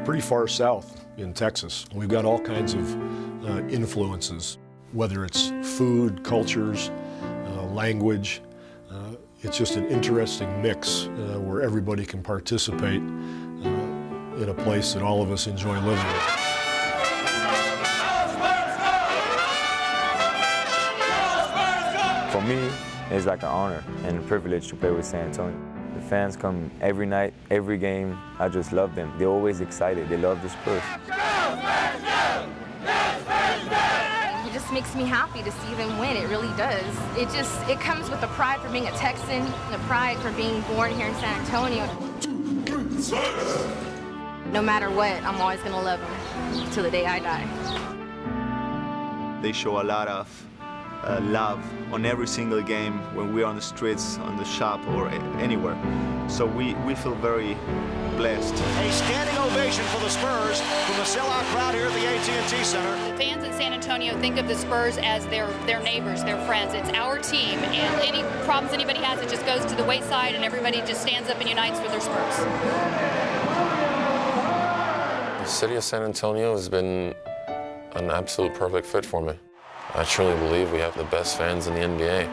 pretty far south in Texas. We've got all kinds of influences, whether it's food, cultures, language. It's just an interesting mix where everybody can participate in a place that all of us enjoy living in. For me, it's like an honor and a privilege to play with San Antonio. The fans come every night, every game. I just love them. They're always excited. They love the Spurs. It just makes me happy to see them win. It really does. It comes with the pride for being a Texan, the pride for being born here in San Antonio. No matter what, I'm always going to love them till the day I die. They show a lot of love on every single game when we're on the streets, on the shop, or anywhere. So we feel very blessed. A standing ovation for the Spurs from the sellout crowd here at the AT&T Center. Fans in San Antonio think of the Spurs as their neighbors, their friends. It's our team, and any problems anybody has, it just goes to the wayside, and everybody just stands up and unites for their Spurs. The city of San Antonio has been an absolute perfect fit for me. I truly believe we have the best fans in the NBA.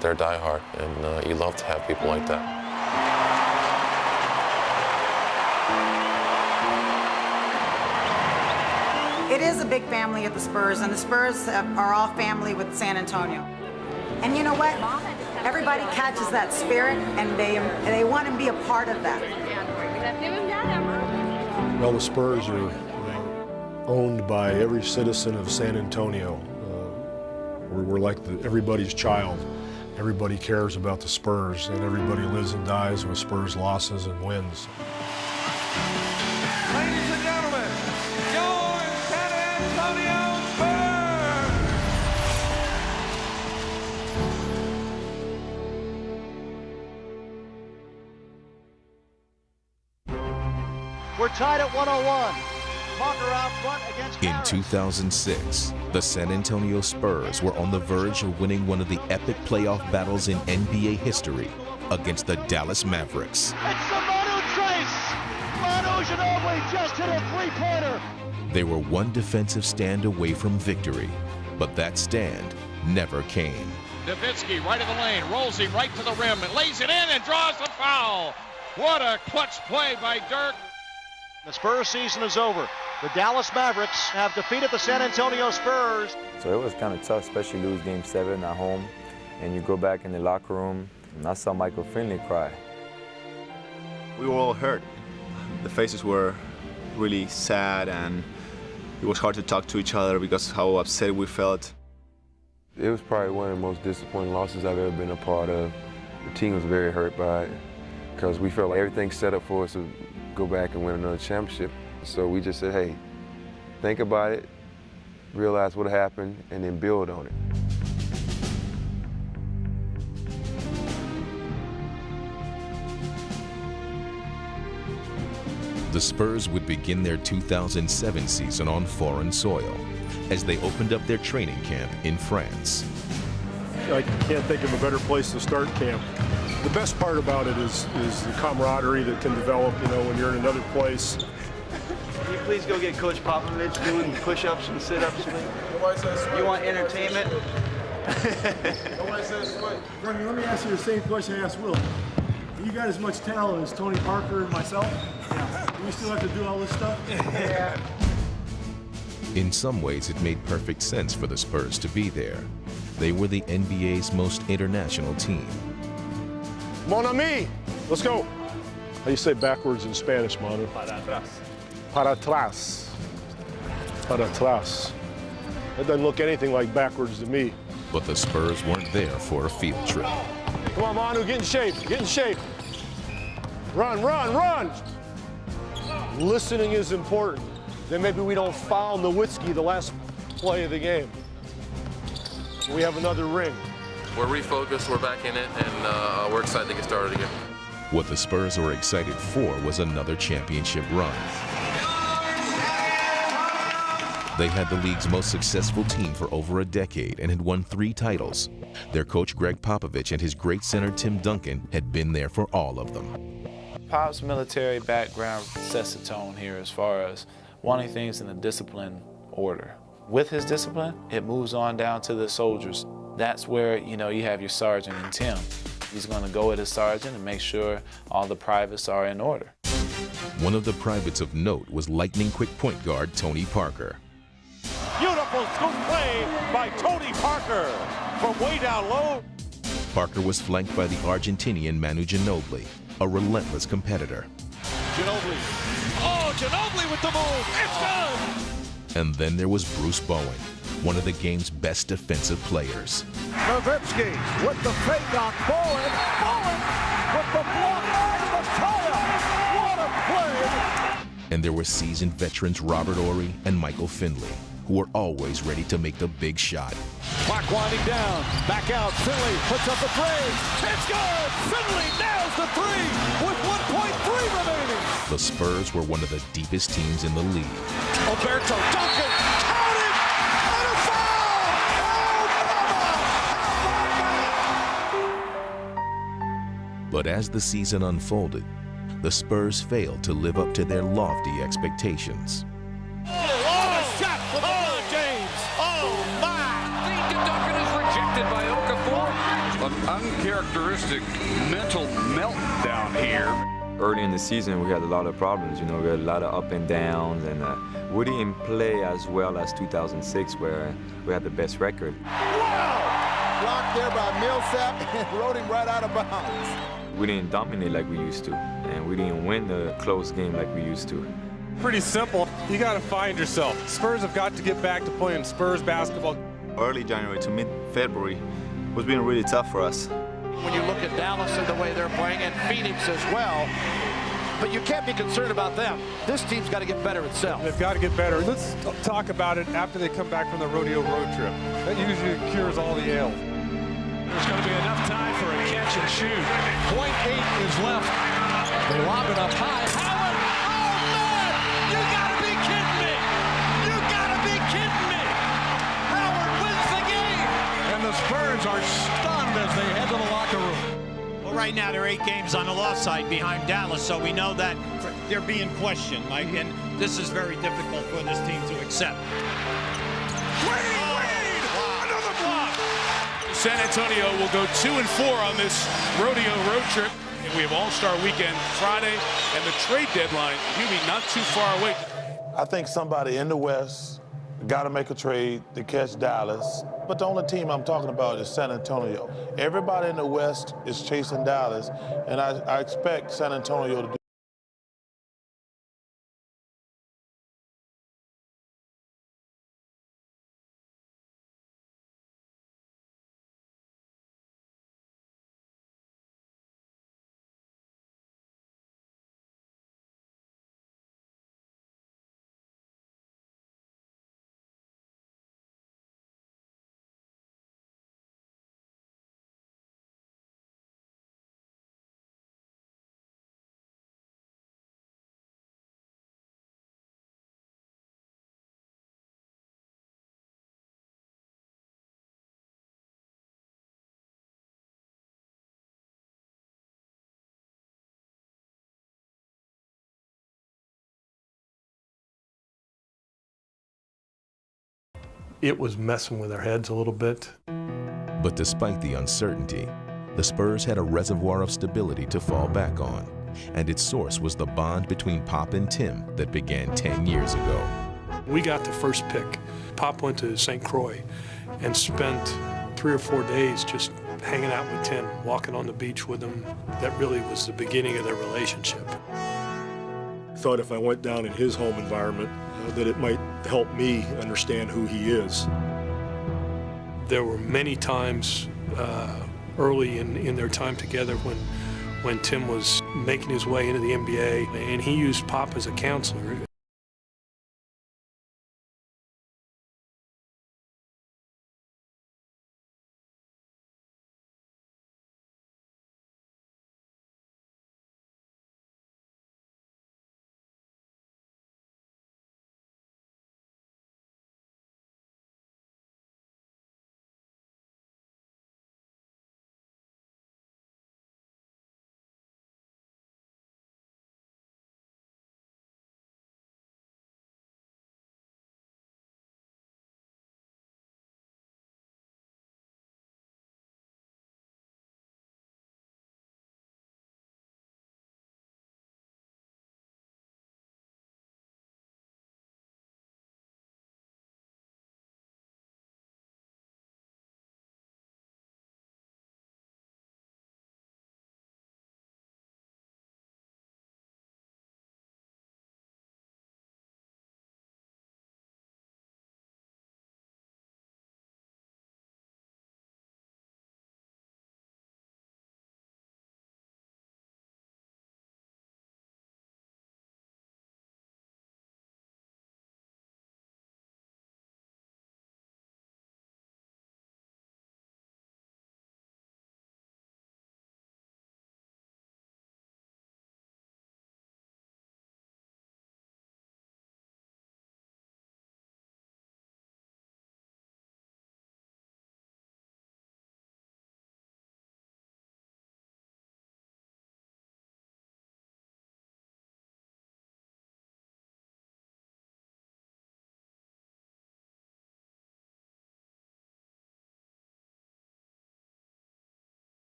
They're diehard, and you love to have people like that. It is a big family at the Spurs, and the Spurs are all family with San Antonio. And you know what? Everybody catches that spirit, and they want to be a part of that. Well, the Spurs are owned by every citizen of San Antonio. We're like everybody's child. Everybody cares about the Spurs, and everybody lives and dies with Spurs losses and wins. Ladies and gentlemen, your San Antonio Spurs! We're tied at 101. Out front against in 2006, the San Antonio Spurs were on the verge of winning one of the epic playoff battles in NBA history against the Dallas Mavericks. It's the Manu Trace! Manu Ginobili just hit a three-pointer! They were one defensive stand away from victory, but that stand never came. Nowitzki right in the lane, rolls him right to the rim, and lays it in and draws the foul. What a clutch play by Dirk. The Spurs season is over. The Dallas Mavericks have defeated the San Antonio Spurs. So it was kind of tough, especially lose Game 7 at home, and you go back in the locker room, and I saw Michael Finley cry. We were all hurt. The faces were really sad, and it was hard to talk to each other because how upset we felt. It was probably one of the most disappointing losses I've ever been a part of. The team was very hurt by it because we felt like everything's set up for us to go back and win another championship. So we just said, hey, think about it, realize what happened, and then build on it. The Spurs would begin their 2007 season on foreign soil as they opened up their training camp in France. I can't think of a better place to start camp. The best part about it is the camaraderie that can develop, when you're in another place. Can you please go get Coach Popovich doing push-ups and sit-ups? You want entertainment? Bernie, let me ask you the same question I asked Will. You got as much talent as Tony Parker and myself? Yeah. Do we still have to do all this stuff? Yeah. In some ways, it made perfect sense for the Spurs to be there. They were the NBA's most international team. Mon ami, let's go. How do you say backwards in Spanish, Manu? Para atrás. Para atrás. Para atrás. That doesn't look anything like backwards to me. But the Spurs weren't there for a field trip. Come on, Manu, get in shape, get in shape. Run, run, run. Listening is important. Then maybe we don't foul Nowitzki the last play of the game. We have another ring. We're refocused, we're back in it, and we're excited to get started again. What the Spurs were excited for was another championship run. They had the league's most successful team for over a decade and had won 3 titles. Their coach Greg Popovich and his great center Tim Duncan had been there for all of them. Pop's military background sets the tone here as far as wanting things in a disciplined order. With his discipline, it moves on down to the soldiers. That's where, you know, you have your sergeant and Tim. He's going to go with his sergeant and make sure all the privates are in order. One of the privates of note was lightning-quick point guard Tony Parker. Beautiful scoop play by Tony Parker from way down low. Parker was flanked by the Argentinian Manu Ginobili, a relentless competitor. Ginobili. Oh, Ginobili with the move. It's good. And then there was Bruce Bowen, one of the game's best defensive players. Nowitzki with the fake on Bowen. Bowen with the block and the tie-up. What a play. And there were seasoned veterans Robert Horry and Michael Finley, who were always ready to make the big shot. Clock winding down. Back out. Finley puts up the three. It's good. Finley nails the three with 1.3 remaining. The Spurs were one of the deepest teams in the league. Alberto Duncan. Count it. And a foul. Oh, But as the season unfolded, the Spurs failed to live up to their lofty expectations. An uncharacteristic mental meltdown here. Early in the season, we had a lot of problems. You know, we had a lot of up and downs, and we didn't play as well as 2006, where we had the best record. Wow! Blocked there by Millsap and rode him right out of bounds. We didn't dominate like we used to, and we didn't win the close game like we used to. Pretty simple. You got to find yourself. Spurs have got to get back to playing Spurs basketball. Early January to mid-February was being really tough for us. When you look at Dallas and the way they're playing, and Phoenix as well, but you can't be concerned about them. This team's got to get better itself. They've got to get better. Let's talk about it after they come back from the rodeo road trip. That usually cures all the ails. There's going to be enough time for a catch and shoot. 0.8 is left. They lob it up high. Howard! Oh, man! You got to be kidding me! You got to be kidding me! Howard wins the game! And the Spurs are stunned as they head to the locker room. Well, right now they're 8 games on the loss side behind Dallas, so we know that they're being questioned, Mike, and this is very difficult for this team to accept. Wade! Another block! San Antonio will go 2-4 on this rodeo road trip. And we have All-Star Weekend Friday and the trade deadline, maybe not too far away. I think somebody in the West got to make a trade to catch Dallas. But the only team I'm talking about is San Antonio. Everybody in the West is chasing Dallas, and I expect San Antonio to do It was messing with our heads a little bit. But despite the uncertainty, the Spurs had a reservoir of stability to fall back on, and its source was the bond between Pop and Tim that began 10 years ago. We got the first pick. Pop went to St. Croix and spent 3 or 4 days just hanging out with Tim, walking on the beach with him. That really was the beginning of their relationship. I thought if I went down in his home environment, that it might help me understand who he is. There were many times early in their time together when Tim was making his way into the NBA, and he used Pop as a counselor.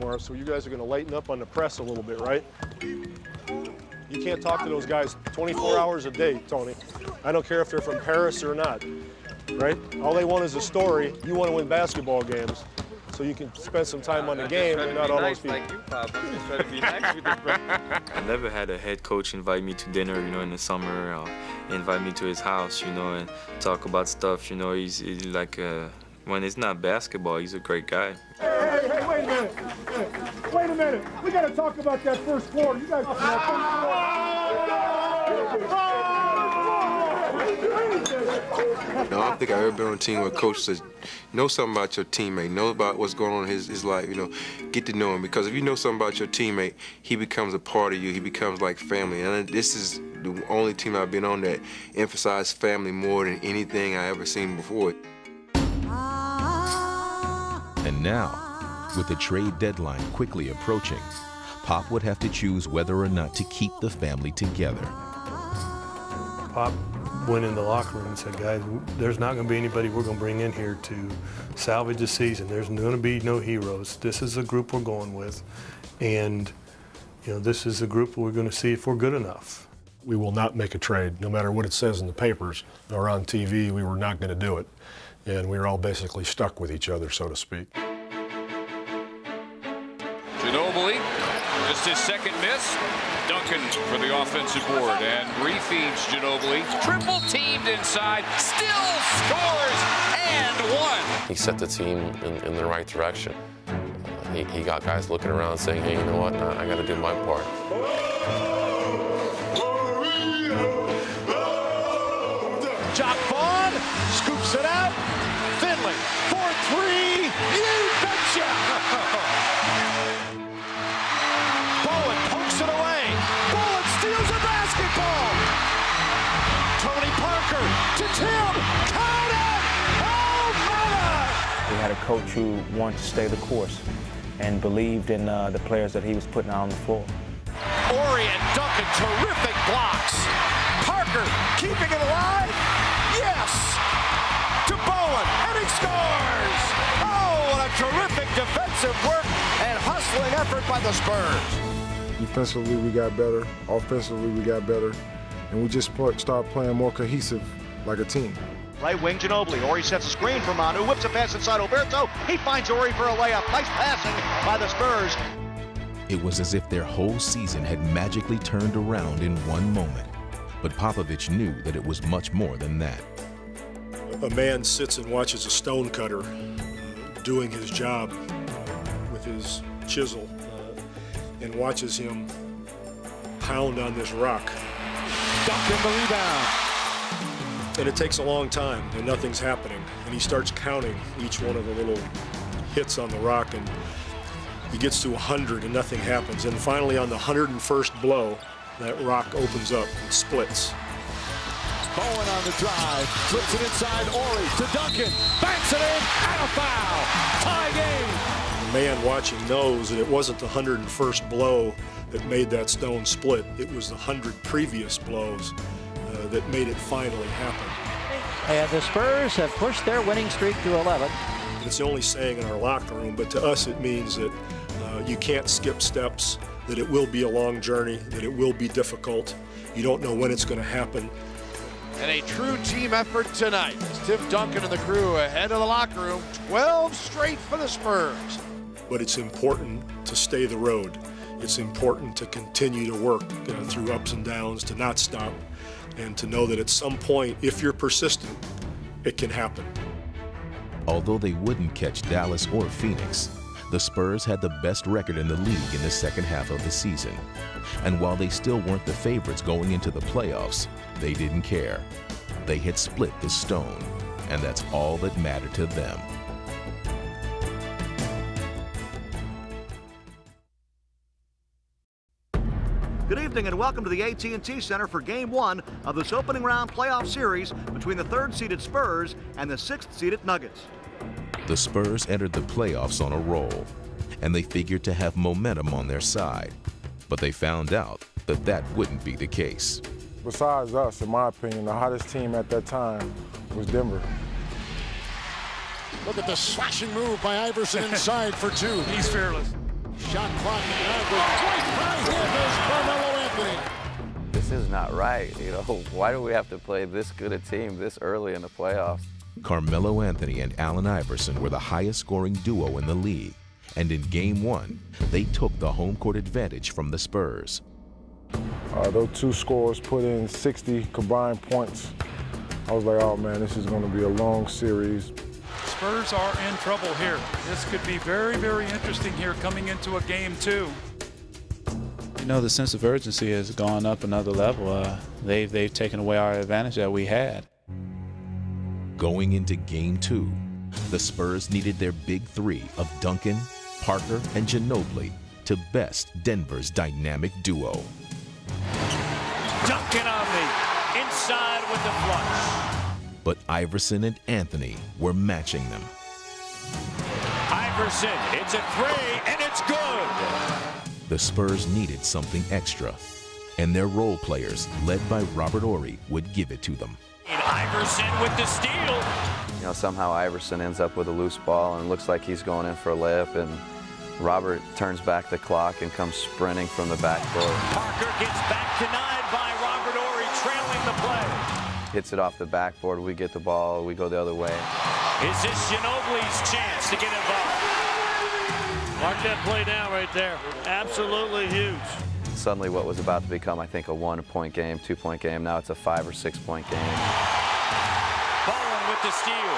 So you guys are going to lighten up on the press a little bit, right? You can't talk to those guys 24 hours a day, Tony. I don't care if they're from Paris or not, right? All they want is a story. You want to win basketball games, so you can spend some time on the game and not all those people. Like you, Pop. I'm just trying to be nice with this, bro. I never had a head coach invite me to dinner, you know, in the summer, or invite me to his house, you know, and talk about stuff, you know. He's like, when it's not basketball, he's a great guy. Hey, wait a minute. Wait a minute. We got to talk about that first quarter. You guys No, I don't think I've ever been on a team where a coach says, know something about your teammate, know about what's going on in his life, you know, get to know him. Because if you know something about your teammate, he becomes a part of you, he becomes like family. And this is the only team I've been on that emphasized family more than anything I ever seen before. And now, with the trade deadline quickly approaching, Pop would have to choose whether or not to keep the family together. Pop went in the locker room and said, guys, there's not going to be anybody we're going to bring in here to salvage the season. There's going to be no heroes. This is a group we're going with, and you know, this is a group we're going to see if we're good enough. We will not make a trade, no matter what it says in the papers or on TV. We were not going to do it, and we were all basically stuck with each other, so to speak. Ginobili, just his second miss. Duncan for the offensive board and refeeds Ginobili. Triple teamed inside, still scores and one. He set the team in the right direction. He got guys looking around saying, hey, you know what, I got to do my part. Jock Vaughn scoops it out. Finley for three. You betcha! Bowen pokes it away. Bowen steals a basketball. Tony Parker to Tim. Count it! Oh, brother! We had a coach who wanted to stay the course and believed in the players that he was putting out on the floor. Ori and Duncan, terrific blocks. Parker keeping it alive. Yes! To Bowen, and he scores! Oh, what a terrific defensive work and hustling effort by the Spurs. Defensively, we got better. Offensively, we got better. And we just started playing more cohesive like a team. Right wing Ginobili. Ori sets a screen for Manu. Whips a pass inside Oberto. He finds Ori for a layup. Nice passing by the Spurs. It was as if their whole season had magically turned around in one moment. But Popovich knew that it was much more than that. A man sits and watches a stonecutter doing his job with his chisel and watches him pound on this rock. Duncan the rebound. And it takes a long time and nothing's happening. And he starts counting each one of the little hits on the rock, and he gets to 100 and nothing happens. And finally on the 101st blow, that rock opens up and splits. Bowen on the drive, flips it inside Ori to Duncan, banks it in, and a foul. Tie game. The man watching knows that it wasn't the 101st blow that made that stone split. It was the 100 previous blows that made it finally happen. And the Spurs have pushed their winning streak to 11. It's the only saying in our locker room, but to us it means that you can't skip steps, that it will be a long journey, that it will be difficult. You don't know when it's going to happen. And a true team effort tonight as Tim Duncan and the crew ahead of the locker room, 12 straight for the Spurs. But it's important to stay the road. It's important to continue to work through ups and downs, to not stop, and to know that at some point, if you're persistent, it can happen. Although they wouldn't catch Dallas or Phoenix, the Spurs had the best record in the league in the second half of the season. And while they still weren't the favorites going into the playoffs, they didn't care. They had split the stone, and that's all that mattered to them. Good evening and welcome to the AT&T Center for Game 1 of this opening round playoff series between the third-seeded Spurs and the sixth-seeded Nuggets. The Spurs entered the playoffs on a roll, and they figured to have momentum on their side. But they found out that that wouldn't be the case. Besides us, in my opinion, the hottest team at that time was Denver. Look at the slashing move by Iverson inside for two. He's fearless. Shot clock right by him is Carmelo Anthony. This is not right, you know. Why do we have to play this good a team this early in the playoffs? Carmelo Anthony and Allen Iverson were the highest scoring duo in the league, and in Game 1, they took the home court advantage from the Spurs. Those two scorers put in 60 combined points. I was like, oh man, this is going to be a long series. Spurs are in trouble here. This could be very, very interesting here coming into a Game 2. You know, the sense of urgency has gone up another level. They've taken away our advantage that we had. Going into Game 2, the Spurs needed their big three of Duncan, Parker, and Ginobili to best Denver's dynamic duo. Duncan on the inside with the flush. But Iverson and Anthony were matching them. Iverson, it's a three, and it's good. The Spurs needed something extra, and their role players, led by Robert Horry, would give it to them. And Iverson with the steal. You know, somehow Iverson ends up with a loose ball and it looks like he's going in for a layup, and Robert turns back the clock and comes sprinting from the backcourt. Parker gets back denied by Robert Horry, trailing the play. Hits it off the backboard, we get the ball, we go the other way. Is this Ginobili's chance to get involved? Mark that play down right there. Absolutely huge. Suddenly what was about to become, I think, a 1-point game, 2-point game, now it's a 5- or 6-point game. Bowen with the steal.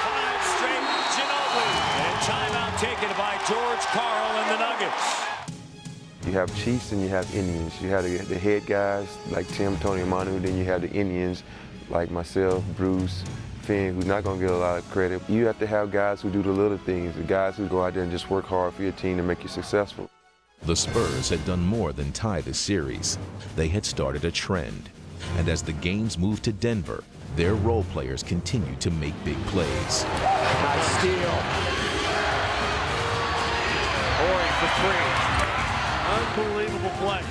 5 straight Ginobili. And timeout taken by George Karl and the Nuggets. You have Chiefs and you have Indians. You have the head guys like Tim, Tony, and Manu. Then you have the Indians like myself, Bruce, Finn, who's not going to get a lot of credit. You have to have guys who do the little things, the guys who go out there and just work hard for your team to make you successful. The Spurs had done more than tie the series. They had started a trend. And as the games moved to Denver, their role players continued to make big plays. Nice steal. Horry for 3. Unbelievable play.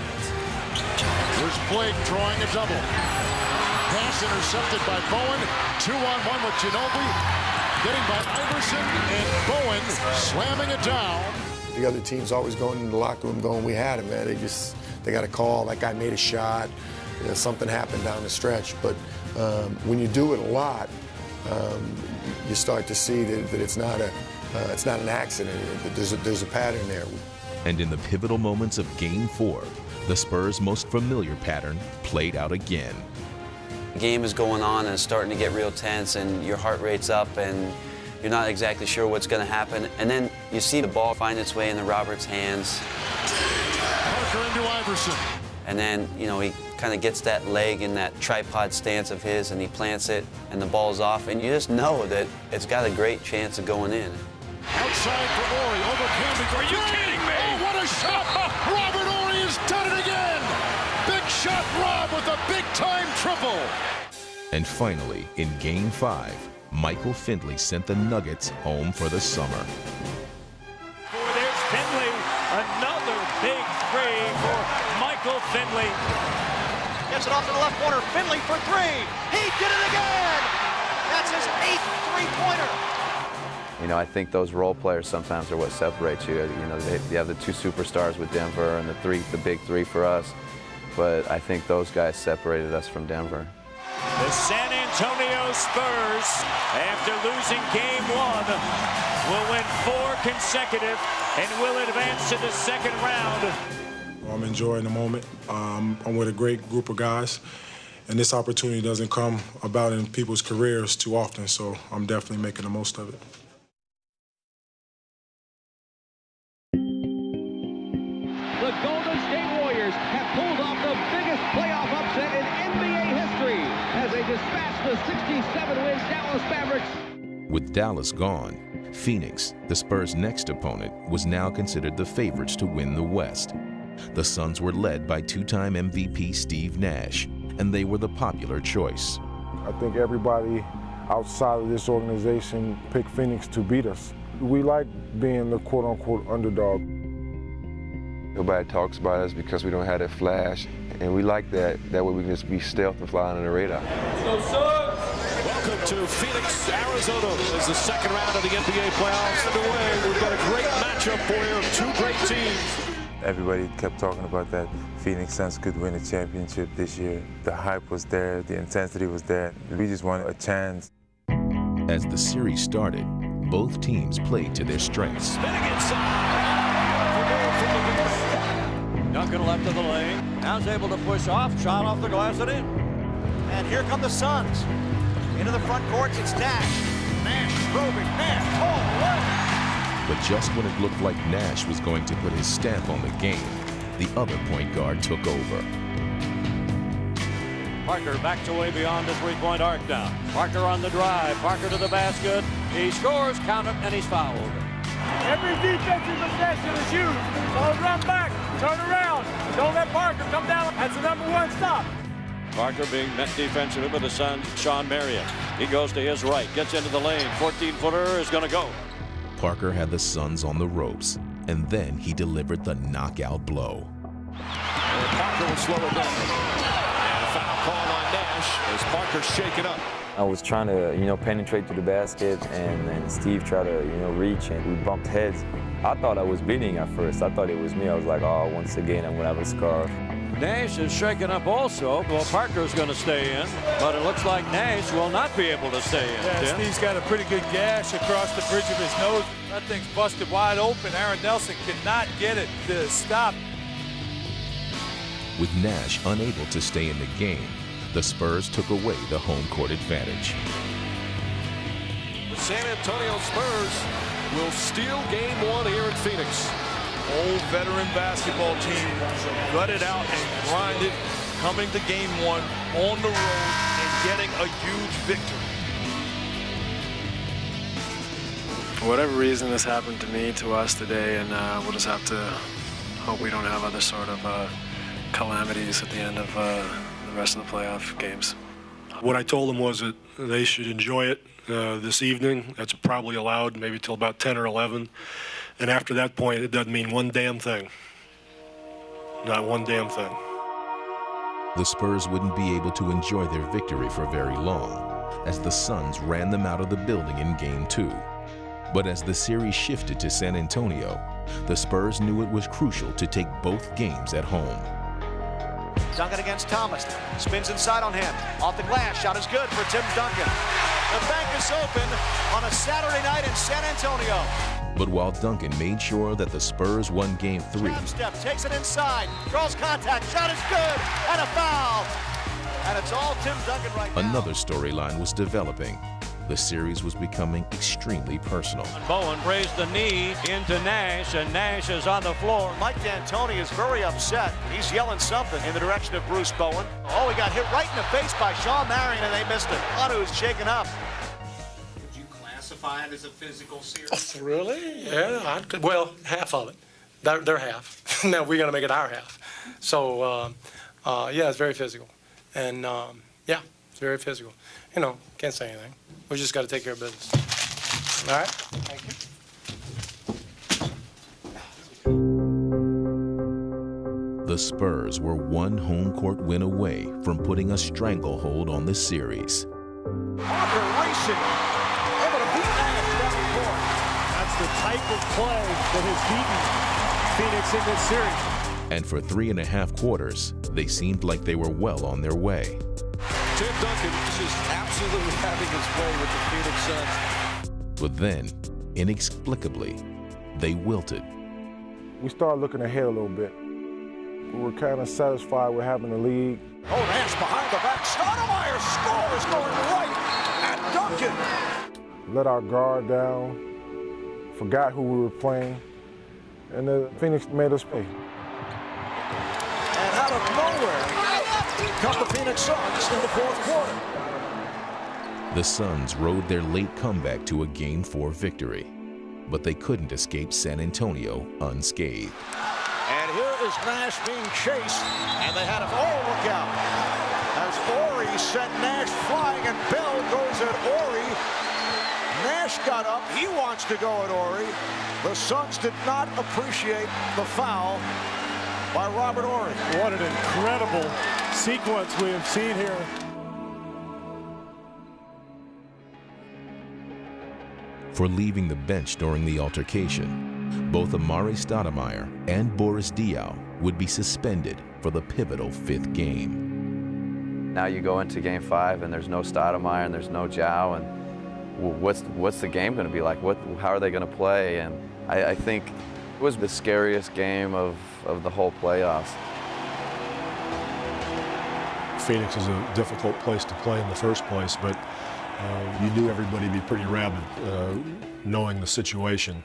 Here's Blake drawing a double. Pass intercepted by Bowen. 2-on-1 with Ginobili. Getting by Iverson, and Bowen slamming it down. The other team's always going in the locker room going, we had him, man. They got a call, that guy made a shot, you know, something happened down the stretch. But when you do it a lot, you start to see that it's not an accident. There's a pattern there. And in the pivotal moments of Game 4, the Spurs' most familiar pattern played out again. The game is going on and it's starting to get real tense and your heart rate's up and you're not exactly sure what's going to happen. And then you see the ball find its way into Robert's hands. Parker into Iverson. And then, you know, he kind of gets that leg in that tripod stance of his and he plants it and the ball's off. And you just know that it's got a great chance of going in. Outside for Horry, over Camby. Are you kidding me? Oh, what a shot! Robert Horry has done it again! Big shot Rob with a big-time triple! And finally, in Game 5, Michael Finley sent the Nuggets home for the summer. There's Finley, another big three for Michael Finley. Gets it off to the left corner, Finley for 3. He did it again! That's his 8th three-pointer. You know, I think those role players sometimes are what separates you. You know, you have the 2 superstars with Denver and the big three for us. But I think those guys separated us from Denver. The San Antonio Spurs, after losing Game 1, will win 4 consecutive and will advance to the second round. I'm enjoying the moment. I'm with a great group of guys, and this opportunity doesn't come about in people's careers too often, so I'm definitely making the most of it. The Golden State Warriors have pulled off the biggest playoff upset in NBA history as they dispatch the 67-win Dallas Mavericks. With Dallas gone, Phoenix, the Spurs' next opponent, was now considered the favorites to win the West. The Suns were led by 2-time MVP Steve Nash, and they were the popular choice. I think everybody outside of this organization picked Phoenix to beat us. We like being the quote-unquote underdog. Nobody talks about us because we don't have that flash, and we like that. That way we can just be stealth and fly under the radar. Welcome Welcome to Phoenix, Arizona, as the second round of the NBA playoffs underway. We've got a great matchup for you of two great teams. Everybody kept talking about that Phoenix Suns could win a championship this year. The hype was there, the intensity was there. We just wanted a chance. As the series started, both teams played to their strengths. Spinning inside. Duncan left of the lane. Now's able to push off. Shot off the glass and in. And here come the Suns. Into the front court, it's Nash. Nash probing. Nash. Oh, what? But just when it looked like Nash was going to put his stamp on the game, the other point guard took over. Parker backs away beyond the three-point arc now. Parker on the drive. Parker to the basket. He scores, count it, and he's fouled. Every defensive possession is used. So run back, turn around. Don't let Parker come down. That's the #1 stop. Parker being met defensively by the Suns, Sean Marion. He goes to his right, gets into the lane. 14-footer is going to go. Parker had the Suns on the ropes, and then he delivered the knockout blow. Parker will slow it down. And a foul call on Nash as Parker's shaken up. I was trying to, penetrate to the basket, and Steve tried to, reach, and we bumped heads. I thought I was bleeding at first. I thought it was me. I was like, oh, once again, I'm going to have a scarf. Nash is shaken up also. Well, Parker's going to stay in, but it looks like Nash will not be able to stay in. Yeah, Steve's got a pretty good gash across the bridge of his nose. That thing's busted wide open. Aaron Nelson cannot get it to stop. With Nash unable to stay in the game, the Spurs took away the home court advantage. The San Antonio Spurs will steal game 1 here in Phoenix. Old veteran basketball team gutted out and grinded, coming to game 1 on the road and getting a huge victory. For whatever reason, this happened to me, to us today, and we'll just have to hope we don't have other sort of calamities at the end of the rest of the playoff games. What I told them was that they should enjoy it this evening. That's probably allowed maybe till about 10 or 11. And after that point, it doesn't mean one damn thing. Not one damn thing. The Spurs wouldn't be able to enjoy their victory for very long, as the Suns ran them out of the building in Game 2. But as the series shifted to San Antonio, the Spurs knew it was crucial to take both games at home. Duncan against Thomas. Spins inside on him. Off the glass. Shot is good for Tim Duncan. The bank is open on a Saturday night in San Antonio. But while Duncan made sure that the Spurs won Game 3, Step takes it inside. Draws contact. Shot is good. And a foul. And it's all Tim Duncan right now. Another storyline was developing. The series was becoming extremely personal. Bowen raised the knee into Nash, and Nash is on the floor. Mike D'Antoni is very upset. He's yelling something in the direction of Bruce Bowen. Oh, he got hit right in the face by Sean Marion, and they missed it. Onu's shaken up. Would you classify it as a physical series? Oh, really? Yeah, well, half of it. Their half. Now we're going to make it our half. So, yeah, it's very physical. And, yeah, it's very physical. Can't say anything. We just got to take care of business. All right? Thank you. The Spurs were one home court win away from putting a stranglehold on the series. Parker racing. Able to beat Nash down the court. That's the type of play that has beaten Phoenix in this series. And for 3.5 quarters, they seemed like they were well on their way. Tim Duncan is just absolutely having his way with the Phoenix Suns. But then, inexplicably, they wilted. We started looking ahead a little bit. We were kind of satisfied with having the lead. Oh, Nash behind the back. Stoudemire scores going right at Duncan. Let our guard down, forgot who we were playing, and the Phoenix made us pay. And out of nowhere, come the Phoenix Suns in the fourth quarter. The Suns rode their late comeback to a Game 4 victory, but they couldn't escape San Antonio unscathed. And here is Nash being chased, and they had a look out. As Horry sent Nash flying, and Bell goes at Horry. Nash got up. He wants to go at Horry. The Suns did not appreciate the foul by Robert Horry. What an incredible sequence we have seen here. for leaving the bench during the altercation. Both Amari Stoudemire and Boris Diaw would be suspended for the pivotal 5th game. Now you go into game 5 and there's no Stoudemire and there's no Diaw, and what's the game going to be like? How are they going to play? And I think it was the scariest game of the whole playoffs. Phoenix is a difficult place to play in the first place, but you knew everybody would be pretty rabid knowing the situation.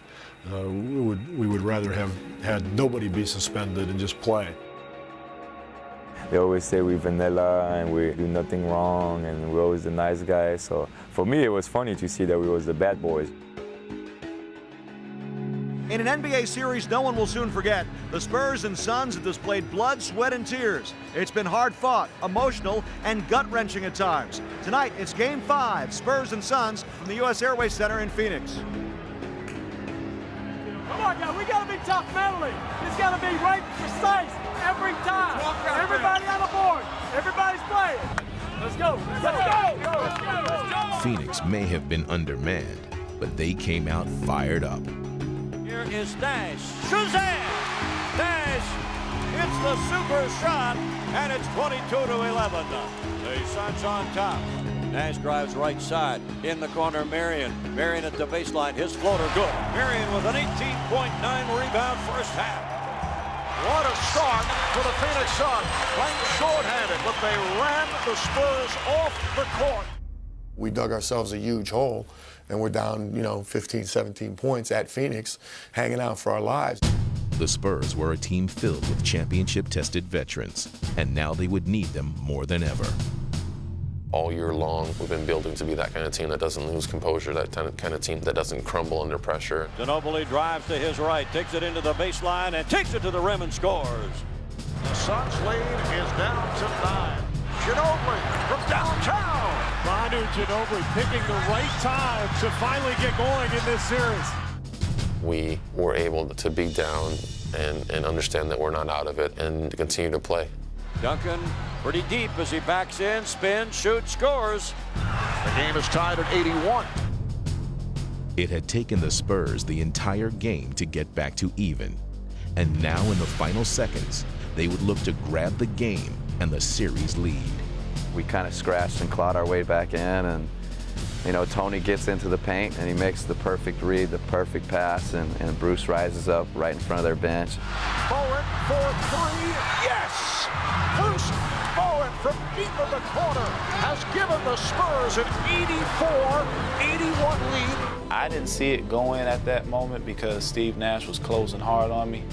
We would rather have had nobody be suspended and just play. They always say we're vanilla and we do nothing wrong and we're always the nice guys. So for me, it was funny to see that we was the bad boys. In an NBA series no one will soon forget, the Spurs and Suns have displayed blood, sweat, and tears. It's been hard-fought, emotional, and gut-wrenching at times. Tonight, it's Game 5, Spurs and Suns from the U.S. Airways Center in Phoenix. Come on, guys, we gotta be tough mentally. It's gotta be right, precise, every time. Everybody on the board. Everybody's playing. Let's go. Let's go. Phoenix may have been undermanned, but they came out fired up. Here is Nash. Suzanne! Nash hits the super shot, and it's 22-11. The Suns on top. Nash drives right side. In the corner, Marion. Marion at the baseline. His floater good. Marion with an 18.9 rebound first half. What a start for the Phoenix Suns. Playing shorthanded, but they ran the Spurs off the court. We dug ourselves a huge hole, and we're down, 15, 17 points at Phoenix, hanging out for our lives. The Spurs were a team filled with championship-tested veterans, and now they would need them more than ever. All year long, we've been building to be that kind of team that doesn't lose composure, that kind of team that doesn't crumble under pressure. Ginobili drives to his right, takes it into the baseline, and takes it to the rim and scores. The Suns lead is down to 9. Ginobili from downtown. Manu Ginobili picking the right time to finally get going in this series. We were able to be down and understand that we're not out of it and to continue to play. Duncan pretty deep as he backs in, spins, shoots, scores. The game is tied at 81. It had taken the Spurs the entire game to get back to even. And now in the final seconds, they would look to grab the game and the series lead. We kind of scratched and clawed our way back in, and Tony gets into the paint and he makes the perfect read, the perfect pass, and Bruce rises up right in front of their bench. Bowen for 3, yes! Bruce Bowen from deep in the corner has given the Spurs an 84-81 lead. I didn't see it go in at that moment because Steve Nash was closing hard on me,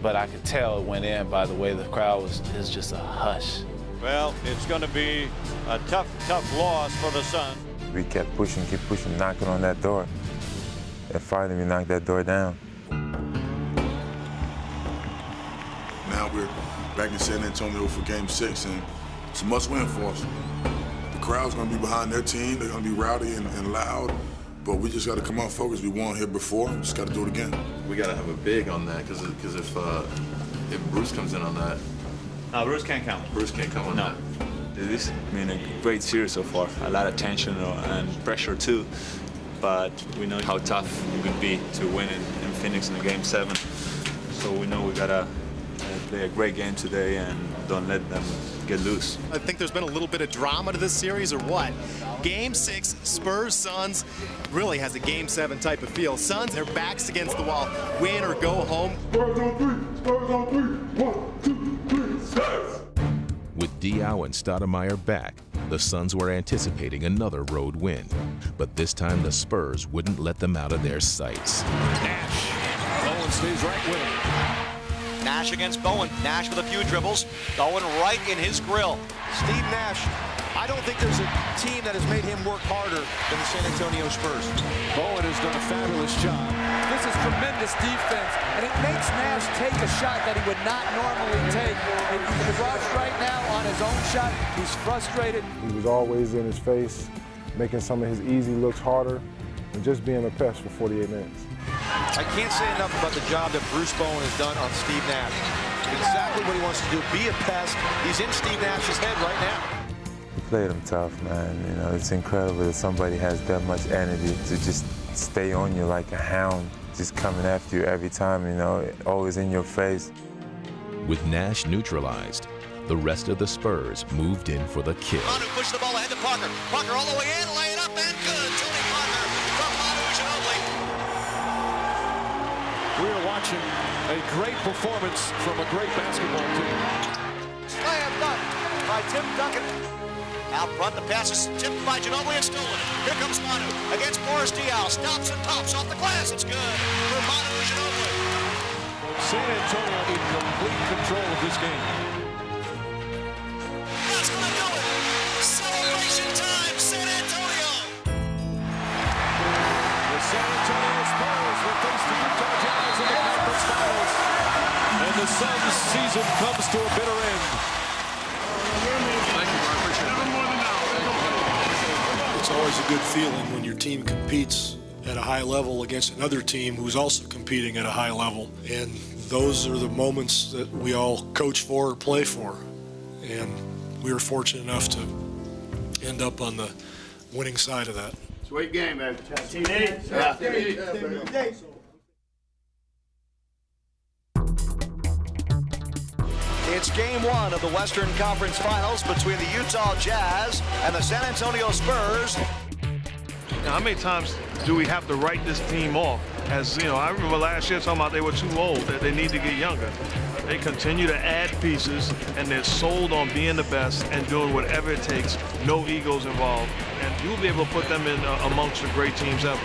but I could tell it went in by the way the crowd is just a hush. Well, it's going to be a tough loss for the Suns. We kept pushing, knocking on that door. And finally we knocked that door down. Now we're back in San Antonio for Game 6, and it's a must-win for us. The crowd's going to be behind their team. They're going to be rowdy and loud, but we just got to come out focused. We won here before. We just got to do it again. We got to have a big on that because if Bruce comes in on that. No, Bruce can't come. Bruce can't come on that. This has been a great series so far. A lot of tension and pressure too, but we know how tough it would be to win in Phoenix in the Game 7. So we know we gotta play a great game today and don't let them get loose. I think there's been a little bit of drama to this series, or what? Game 6, Spurs-Suns really has a Game 7 type of feel. Suns, their backs against the wall. Win or go home. Spurs on 3. Spurs on 3. 1, 2, 3. Spurs. With Diaw and Stoudemire back, the Suns were anticipating another road win. But this time the Spurs wouldn't let them out of their sights. Nash. Bowen stays right with him. Nash against Bowen. Nash with a few dribbles. Bowen right in his grill. Steve Nash, I don't think there's a team that has made him work harder than the San Antonio Spurs. Bowen has done a fabulous job. This is tremendous defense, and it makes Nash take a shot that he would not normally take. And he's rushed right now on his own shot. He's frustrated. He was always in his face, making some of his easy looks harder, and just being a pest for 48 minutes. I can't say enough about the job that Bruce Bowen has done on Steve Nash. Exactly what he wants to do, be a pest. He's in Steve Nash's head right now. We played them tough, man. It's incredible that somebody has that much energy to just stay on you like a hound, just coming after you every time, you know, always in your face. With Nash neutralized, the rest of the Spurs moved in for the kill. Manu pushed the ball ahead to Parker. Parker all the way in, lay it up and good. Tony Parker from Manu Ginobili. We are watching a great performance from a great basketball team. Slam dunk by Tim Duncan. Out front, the pass is tipped by Ginobili and stolen. Here comes Manu against Boris Diaw. Stops and pops off the glass. It's good for Manu Ginobili. San Antonio in complete control of this game. That's going to do it. Celebration time, San Antonio. The San Antonio Spurs will face the Utah Jazz in the conference finals. And the Suns' season comes to a bitter end. Thank you, I appreciate it. It's always a good feeling when your team competes at a high level against another team who's also competing at a high level. And those are the moments that we all coach for or play for. And we were fortunate enough to end up on the winning side of that. Sweet game, man. It's game one of the Western Conference Finals between the Utah Jazz and the San Antonio Spurs. Now, how many times do we have to write this team off? As you know, I remember last year talking about they were too old, that they need to get younger. They continue to add pieces, and they're sold on being the best and doing whatever it takes, no egos involved. And you'll be able to put them in amongst the great teams ever.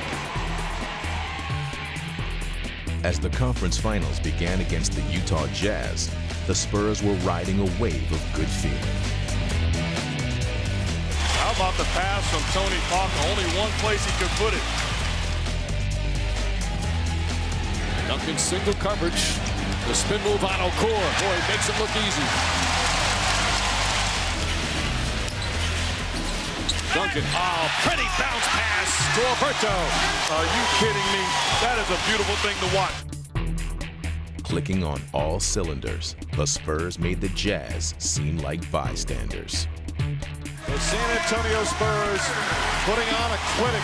As the conference finals began against the Utah Jazz, the Spurs were riding a wave of good feeling. How about the pass from Tony Parker? Only one place he could put it. Duncan single coverage. The spin move on Okor. Boy, it makes it look easy. Duncan. Oh, pretty bounce pass to Alberto. Are you kidding me? That is a beautiful thing to watch. Clicking on all cylinders, the Spurs made the Jazz seem like bystanders. The San Antonio Spurs putting on a clinic.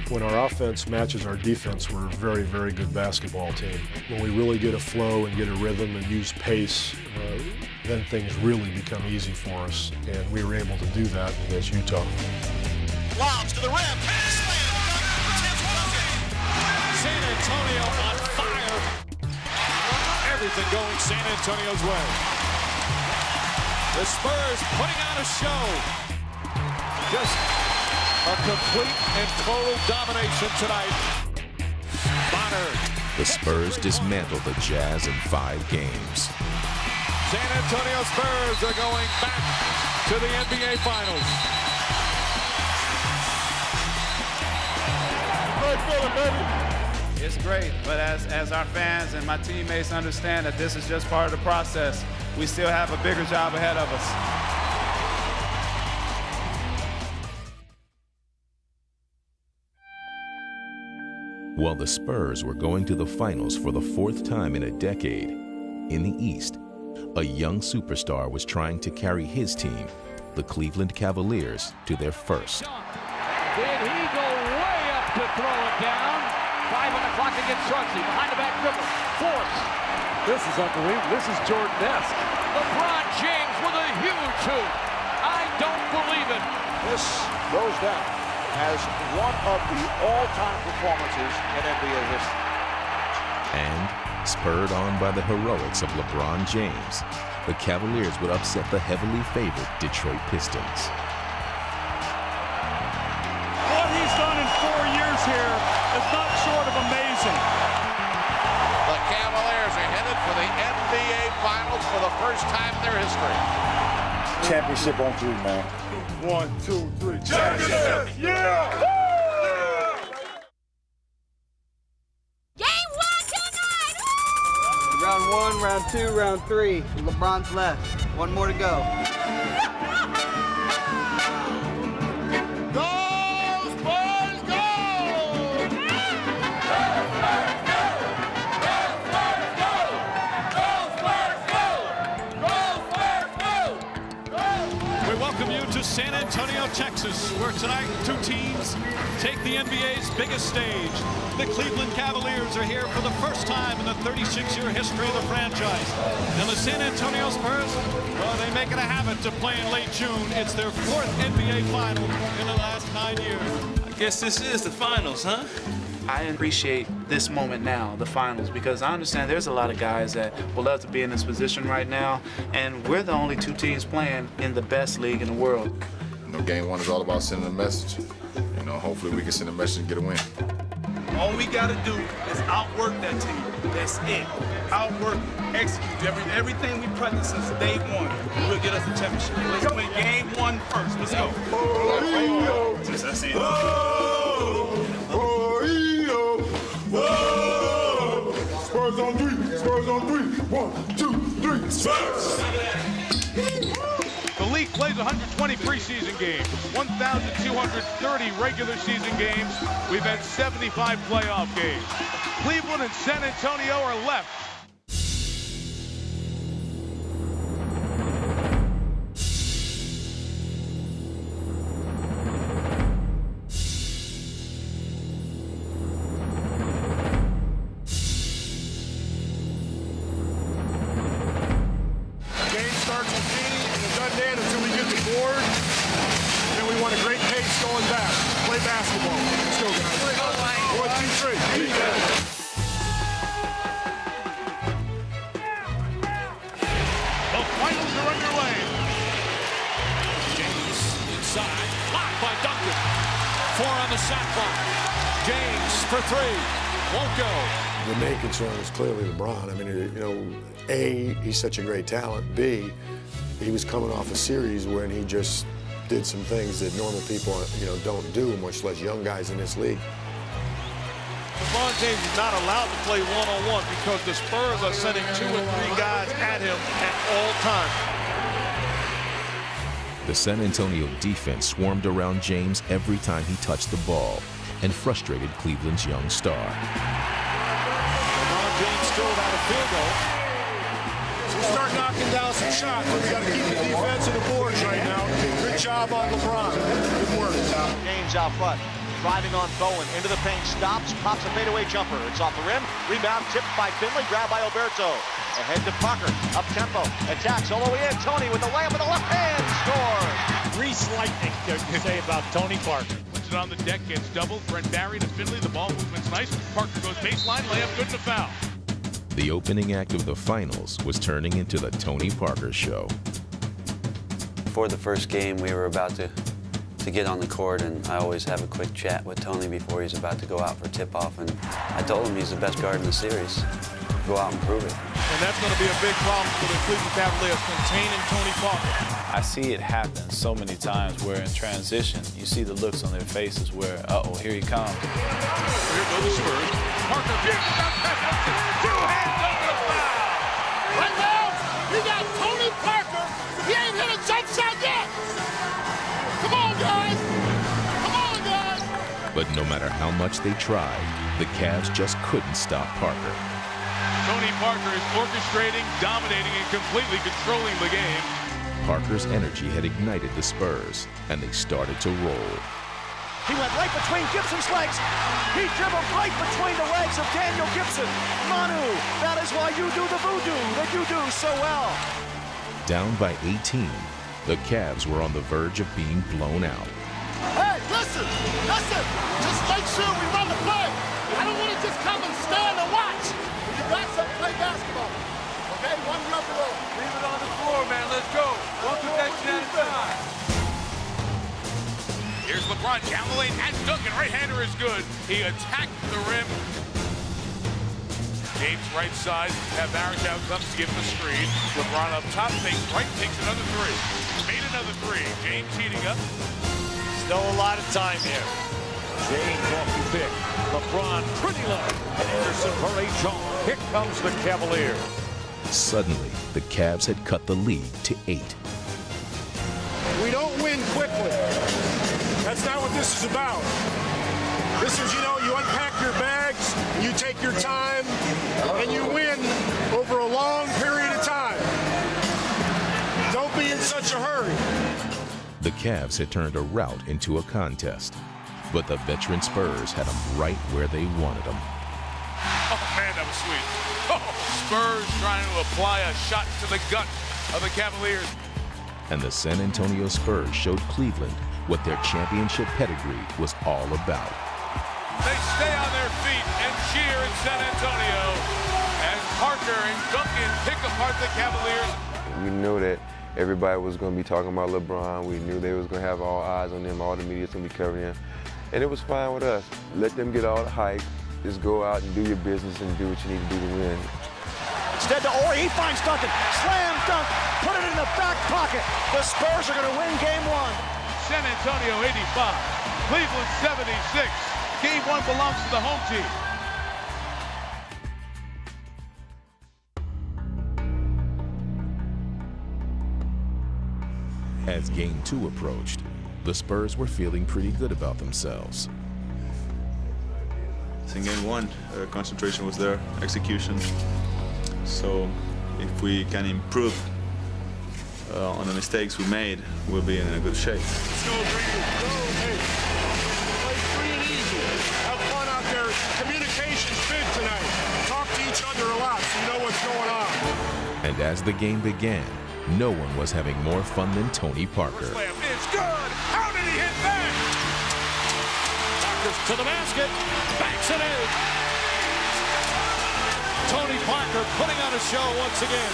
When our offense matches our defense, we're a very, very good basketball team. When we really get a flow and get a rhythm and use pace, then things really become easy for us. And we were able to do that against Utah. Lobs to the rim. Pass San Antonio on fire. Everything going San Antonio's way. The Spurs putting on a show. Just a complete and total domination tonight. Bonner. The Spurs dismantled the Jazz in 5 games. San Antonio Spurs are going back to the NBA Finals. Good feeling, baby. It's great, but as our fans and my teammates understand that this is just part of the process, we still have a bigger job ahead of us. While the Spurs were going to the finals for the 4th time in a decade, in the East, a young superstar was trying to carry his team, the Cleveland Cavaliers, to their first. Did he go way up to throw it down? 5 on the clock against Chauncey. Behind the back dribble. Force. This is unbelievable. This is Jordan-esque. LeBron James with a huge hoop. I don't believe it. This goes down as one of the all-time performances in NBA history. And, spurred on by the heroics of LeBron James, the Cavaliers would upset the heavily favored Detroit Pistons. What he's done in 4 years here is not short of amazing. The Cavaliers are headed for the NBA Finals for the first time in their history. Championship on 3, man. 1, 2, 3. Championship! Yeah! Game 1 tonight! Woo! Round 1, round 2, round 3. LeBron's left. 1 more to go. San Antonio, Texas, where tonight two teams take the NBA's biggest stage. The Cleveland Cavaliers are here for the first time in the 36-year history of the franchise. And the San Antonio Spurs, well, they make it a habit to play in late June. It's their 4th NBA final in the last 9 years. I guess this is the finals, huh? I appreciate this moment now, the finals, because I understand there's a lot of guys that would love to be in this position right now, and we're the only two teams playing in the best league in the world. You know, game one is all about sending a message. You know, hopefully we can send a message and get a win. All we got to do is outwork that team. That's it. Outwork, execute. Everything we practiced since day one will get us the championship. Let's win game one first. Let's go. That's it. Whoa! Spurs on 3. Spurs on 3. 1, 2, 3. Spurs! The league plays 120 preseason games, 1,230 regular season games. We've had 75 playoff games. Cleveland and San Antonio are left. The main concern is clearly LeBron. I mean, you know, A, he's such a great talent. B, he was coming off a series when he just did some things that normal people, you know, don't do, much less young guys in this league. LeBron James is not allowed to play one-on-one because the Spurs are sending 2 or 3 guys at him at all times. The San Antonio defense swarmed around James every time he touched the ball and frustrated Cleveland's young star. LeBron James still without a field goal. So start knocking down some shots. We got to keep the defense on the boards right now. Good job on LeBron. Good work. James out front. Driving on Bowen into the paint, stops, pops a fadeaway jumper. It's off the rim, rebound tipped by Finley, grabbed by Alberto. Ahead to Parker, up tempo, attacks all the way in. Tony with the layup with the left hand, scores. Grease lightning, you say about Tony Parker. Puts it on the deck, gets doubled. Brent Barry to Finley, the ball movement's nice. Parker goes baseline, layup good and a foul. The opening act of the finals was turning into the Tony Parker show. Before the first game, we were about to get on the court, and I always have a quick chat with Tony before he's about to go out for tip-off, and I told him he's the best guard in the series. Go out and prove it. And that's going to be a big problem for the Cleveland Cavaliers, containing Tony Parker. I see it happen so many times where in transition, you see the looks on their faces where, uh-oh, here he comes. Here go the Spurs. Parker, two hands over the foul. Right now, you got Tony Parker. He ain't hit a jump shot yet. Come on, guys. Come on, guys. But no matter how much they tried, the Cavs just couldn't stop Parker. Tony Parker is orchestrating, dominating, and completely controlling the game. Parker's energy had ignited the Spurs, and they started to roll. He went right between Gibson's legs. He dribbled right between the legs of Daniel Gibson. Manu, that is why you do the voodoo that you do so well. Down by 18, the Cavs were on the verge of being blown out. Hey, listen. Just make sure we run the play. I don't want to just come and stand and watch. You got to play basketball. Okay, one rubber roll. Leave it on the floor, man. Let's go. One possession at a time. Here's LeBron down the lane, has Duncan. Right-hander is good. He attacked the rim. James right side. Have Barrington comes to give him a screen. LeBron up top, fakes right, takes another three. Made another three. James heating up. Still a lot of time here. James off the pick. LeBron pretty low. Anderson for a jump. Here comes the Cavaliers. Suddenly, the Cavs had cut the lead to 8. We don't win quickly. That's not what this is about. This is, you know, you unpack your bags, you take your time, and you win over a long period of time. Don't be in such a hurry. The Cavs had turned a rout into a contest. But the veteran Spurs had them right where they wanted them. Oh, man, that was sweet. Oh, Spurs trying to apply a shot to the gut of the Cavaliers. And the San Antonio Spurs showed Cleveland what their championship pedigree was all about. They stay on their feet and cheer in San Antonio as Parker and Duncan pick apart the Cavaliers. We knew that everybody was going to be talking about LeBron. We knew they was going to have all eyes on them, all the media's going to be covering him. And it was fine with us. Let them get all the hype. Just go out and do your business and do what you need to do to win. Instead to Horry, he finds Duncan. Slam dunk, put it in the back pocket. The Spurs are going to win game one. San Antonio 85, Cleveland 76. Game one belongs to the home team. As Game 2 approached, the Spurs were feeling pretty good about themselves. In Game 1, concentration was there, execution. So if we can improve on the mistakes we made, we'll be in a good shape. Let's go, Green. Go, hey. Play free and easy. Have fun out there. Communication's big tonight. Talk to each other a lot so you know what's going on. And as the game began, no one was having more fun than Tony Parker. Slam is good. How did he hit that? Parker's to the basket. Banks it in. Tony Parker putting on a show once again.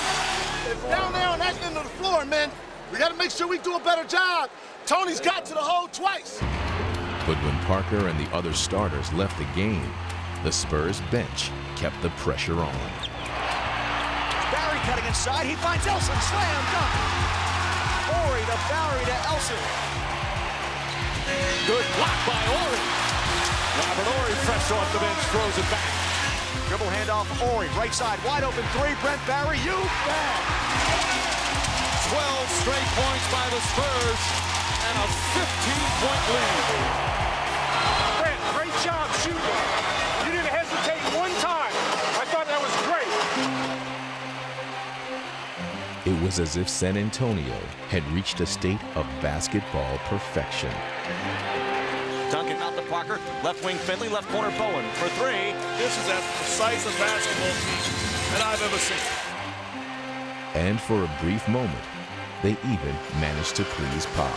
Down there on that end of the floor, man. We got to make sure we do a better job. Tony's got to the hole twice. But when Parker and the other starters left the game, the Spurs bench kept the pressure on. Barry cutting inside. He finds Elson. Slam dunk. Horry to Barry to Elson. Good block by Horry. Robert Horry, fresh off the bench, throws it back. Dribble handoff, Horry, right side, wide open three. Brent Barry, you bet. 12 straight points by the Spurs and a 15-point lead. Brent, great job shooting. You didn't hesitate one time. I thought that was great. It was as if San Antonio had reached a state of basketball perfection. Duncan out to Parker, left wing Finley, left corner Bowen for three. This is as precise a basketball team that I've ever seen. And for a brief moment, they even managed to please Pop.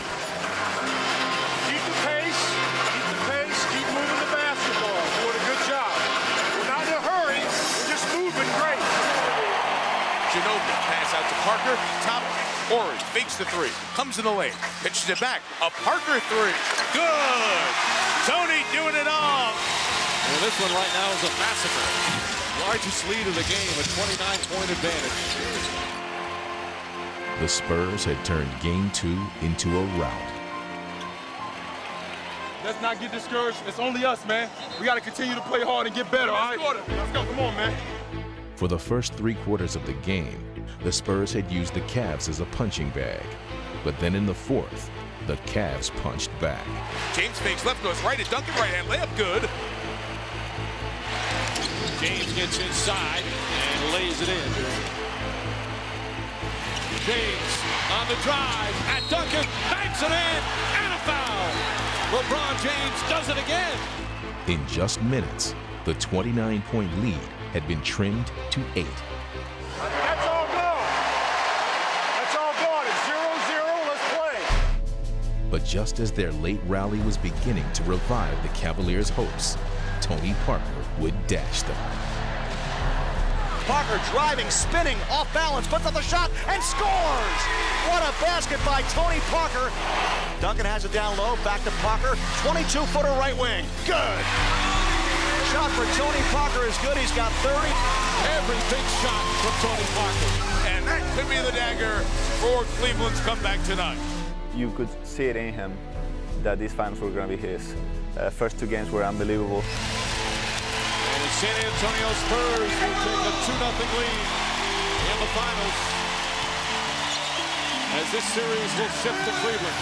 Keep the pace, keep moving the basketball. Doing a good job. We're not in a hurry, we're just moving great. Ginobili pass out to Parker, top. Horry fakes the three, comes in the lane, pitches it back, a Parker three. Good! Tony doing it all. And this one right now is a massacre. Largest lead of the game, a 29-point advantage. The Spurs had turned Game 2 into a rout. Let's not get discouraged. It's only us, man. We got to continue to play hard and get better, all right? Let's go, come on, man. For the first 3 quarters of the game, the Spurs had used the Cavs as a punching bag. But then in the fourth, the Cavs punched back. James fakes left, goes right at Duncan, right hand layup, good. James gets inside and lays it in. James on the drive at Duncan, banks it in, and a foul. LeBron James does it again. In just minutes, the 29-point lead had been trimmed to 8. That's all gone. That's all gone. It's 0-0. Let's play. But just as their late rally was beginning to revive the Cavaliers' hopes, Tony Parker would dash them. Parker driving, spinning, off balance, puts up the shot, and scores! What a basket by Tony Parker. Duncan has it down low, back to Parker, 22-footer right wing. Good! Shot for Tony Parker is good. He's got 30. Every big shot from Tony Parker. And that could be the dagger for Cleveland's comeback tonight. You could see it in him that these finals were going to be his. First 2 games were unbelievable. And the San Antonio Spurs will take a 2-0 lead in the finals as this series will shift to Cleveland.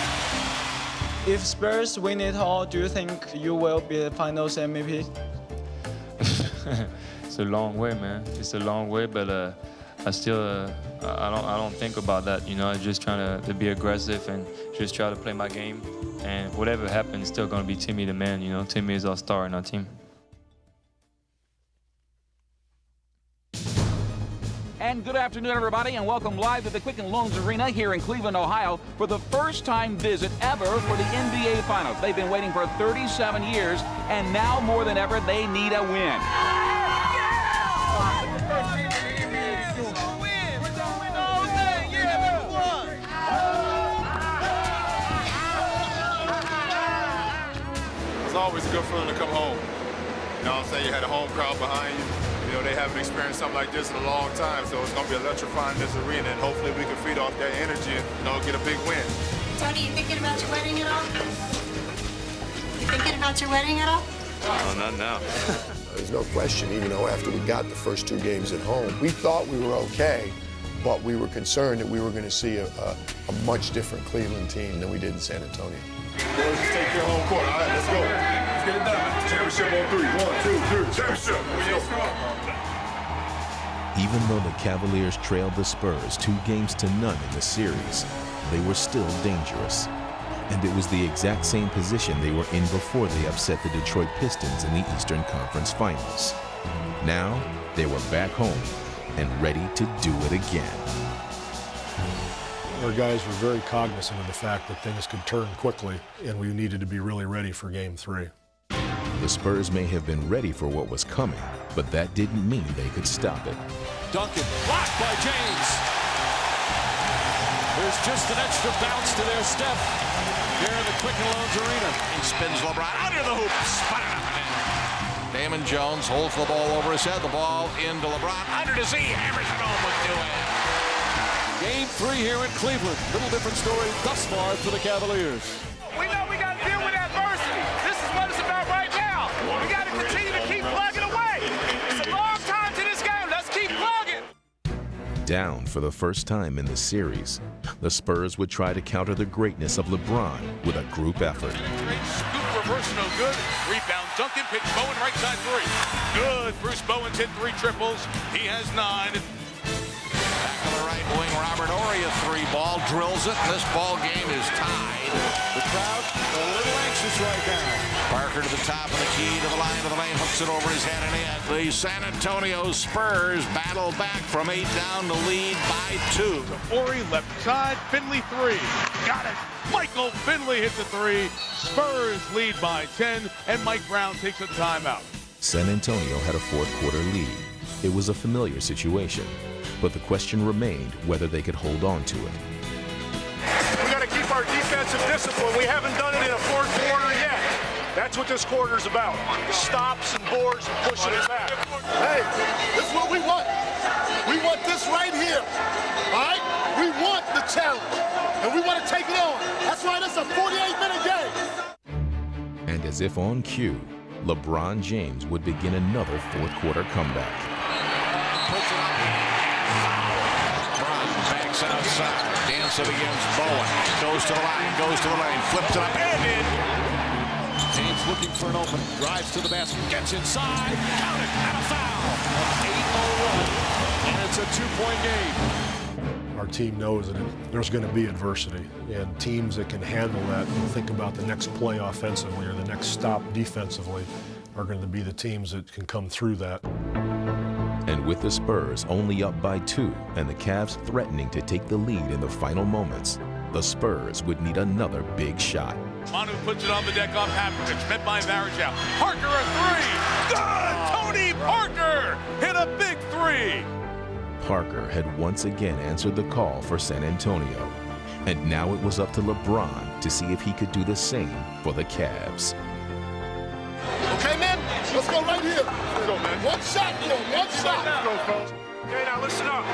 If Spurs win it all, do you think you will be the finals MVP? It's a long way, man. It's a long way, but I still I don't think about that. You know, I'm just trying to be aggressive and just try to play my game. And whatever happens, it's still going to be Timmy the man. You know, Timmy is our star in our team. And good afternoon, everybody, and welcome live to the Quicken Loans Arena here in Cleveland, Ohio, for the first-time visit ever for the NBA Finals. They've been waiting for 37 years, and now more than ever, they need a win. It's always a good feeling to come home. You know what I'm saying? You had a home crowd behind you. You know, they haven't experienced something like this in a long time, so it's going to be electrifying in this arena, and hopefully we can feed off that energy and, you know, get a big win. Tony, you thinking about your wedding at all? You thinking about your wedding at all? No, not now. There's no question, even though after we got the first 2 games at home, we thought we were okay, but we were concerned that we were going to see a much different Cleveland team than we did in San Antonio. Let's just take your home court. All right, let's go. Let's get it done. Championship on 3. 1, 2, 3. Championship. Let's go. Even though the Cavaliers trailed the Spurs 2 games to none in the series, they were still dangerous. And it was the exact same position they were in before they upset the Detroit Pistons in the Eastern Conference Finals. Now, they were back home and ready to do it again. Our guys were very cognizant of the fact that things could turn quickly, and we needed to be really ready for Game 3. The Spurs may have been ready for what was coming, but that didn't mean they could stop it. Duncan, blocked by James. There's just an extra bounce to their step here in the Quicken Loans Arena. He spins LeBron under the hoop, spun it up and in. Damon Jones holds the ball over his head, the ball into LeBron, under to Z, hammers it home with 2 in. Game 3 here in Cleveland. Little different story thus far for the Cavaliers. We know we got to deal with adversity. This is what it's about right now. We got to continue to keep plugging away. It's a long time to this game. Let's keep plugging. Down for the first time in the series, the Spurs would try to counter the greatness of LeBron with a group effort. Great scoop reverse, no good. Rebound, Duncan, pitch Bowen, right side 3. Good. Bruce Bowen's hit 3 triples. He has 9. Back on the right wing, Robert Horry, a 3-ball, drills it. This ball game is tied. The crowd a little anxious right now. Parker to the top of the key, to the line of the lane, hooks it over his head and in. The San Antonio Spurs battle back from 8 down to lead by 2. Horry left side, Finley 3. Got it. Michael Finley hits a 3. Spurs lead by 10, and Mike Brown takes a timeout. San Antonio had a 4th-quarter lead. It was a familiar situation, but the question remained whether they could hold on to it. We got to keep our defensive discipline. We haven't done it in a 4th quarter yet. That's what this quarter's about. Stops and boards and pushing it back. Hey, this is what we want. We want this right here. All right? We want the challenge, and we want to take it on. That's right, it's a 48-minute game. And as if on cue, LeBron James would begin another 4th-quarter comeback. Puts it up. LeBron backs outside. Dance it against Bowen. Goes to the line, goes to the lane, flips it up and in. James looking for an open. Drives to the basket, gets inside. Count it, and a foul. 8-0 run. And it's a 2-point game. Our team knows that there's going to be adversity, and teams that can handle that and think about the next play offensively or the next stop defensively are going to be the teams that can come through that. And with the Spurs only up by 2 and the Cavs threatening to take the lead in the final moments, the Spurs would need another big shot. Manu puts it on the deck off Havlicek, met by Varejao. Parker a 3. Good! Tony Parker hit a big 3. Parker had once again answered the call for San Antonio, and now it was up to LeBron to see if he could do the same for the Cavs. Okay, man, let's go right here. Let's go, man. One shot, one shot. Let's go, folks. Okay, now listen up.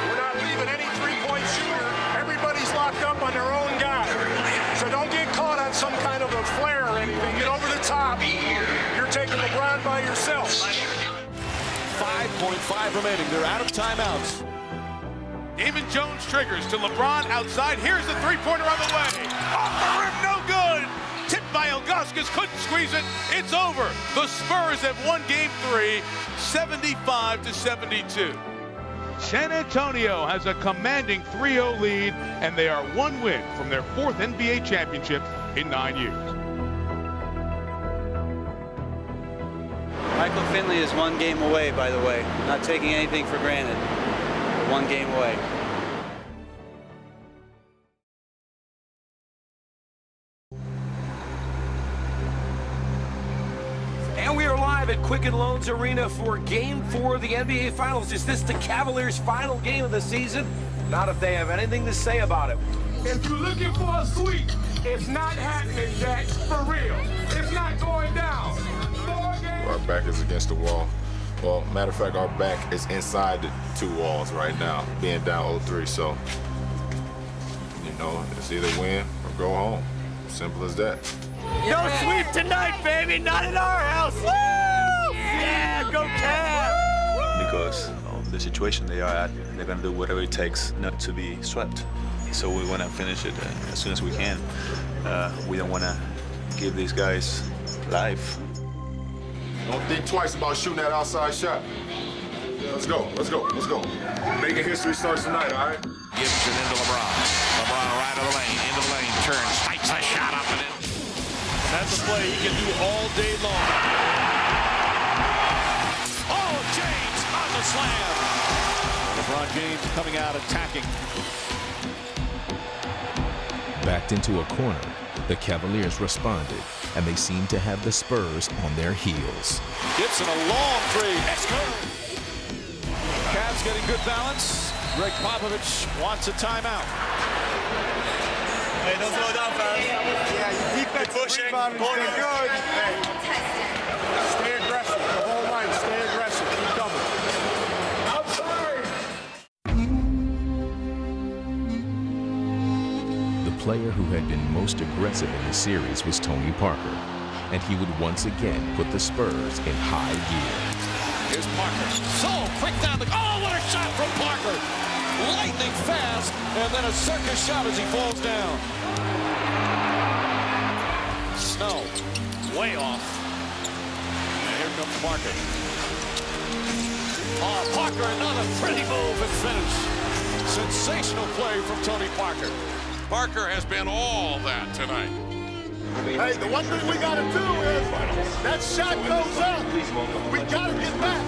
We're not leaving any 3-point shooter. Everybody's locked up on their own guy. So don't get caught on some kind of a flare or anything. Get over the top. You're taking LeBron by yourself. 5.5 remaining. They're out of timeouts. Damon Jones triggers to LeBron outside. Here's the 3-pointer on the way. Off the rim, no good. Tipped by Ilgauskas, couldn't squeeze it. It's over. The Spurs have won Game 3, 75-72. San Antonio has a commanding 3-0 lead, and they are one win from their 4th NBA championship in 9 years. Michael Finley is 1 game away, by the way. Not taking anything for granted. 1 game away. And we are live at Quicken Loans Arena for Game 4 of the NBA Finals. Is this the Cavaliers' final game of the season? Not if they have anything to say about it. If you're looking for a sweep, it's not happening, Jack. For real. It's not going down. Our back is against the wall. Well, matter of fact, our back is inside the 2 walls right now, being down 0-3. So, you know, it's either win or go home. Simple as that. No sweep tonight, baby. Not in our house. Woo! Yeah, go Cavs! Because of the situation they are at, they're going to do whatever it takes not to be swept. So we want to finish it as soon as we can. We don't want to give these guys life. Don't think twice about shooting that outside shot. Let's go, let's go, let's go. Making history starts tonight, all right? Gibson into LeBron. LeBron right of the lane, into the lane, turns, snipes a shot up and in. That's a play he can do all day long. Oh, James on the slam. LeBron James coming out attacking. Backed into a corner, the Cavaliers responded, and they seemed to have the Spurs on their heels. Gibson, a long three. Let's go. Cavs getting good balance. Greg Popovich wants a timeout. Hey, don't slow down, fellas. Yeah, your defense rebounding has been good. Hey, stay aggressive. The whole night, stay aggressive. Keep coming. I'm sorry. The player who had been most aggressive in the series was Tony Parker, and he would once again put the Spurs in high gear. Here's Parker. So quick down the... Oh, what a shot from Parker. Lightning fast, and then a circus shot as he falls down. Snow, way off. And here comes Parker. Oh, Parker, another pretty move and finish. Sensational play from Tony Parker. Parker has been all that tonight. Hey, the one thing we got to do is that shot goes up. We got to get back.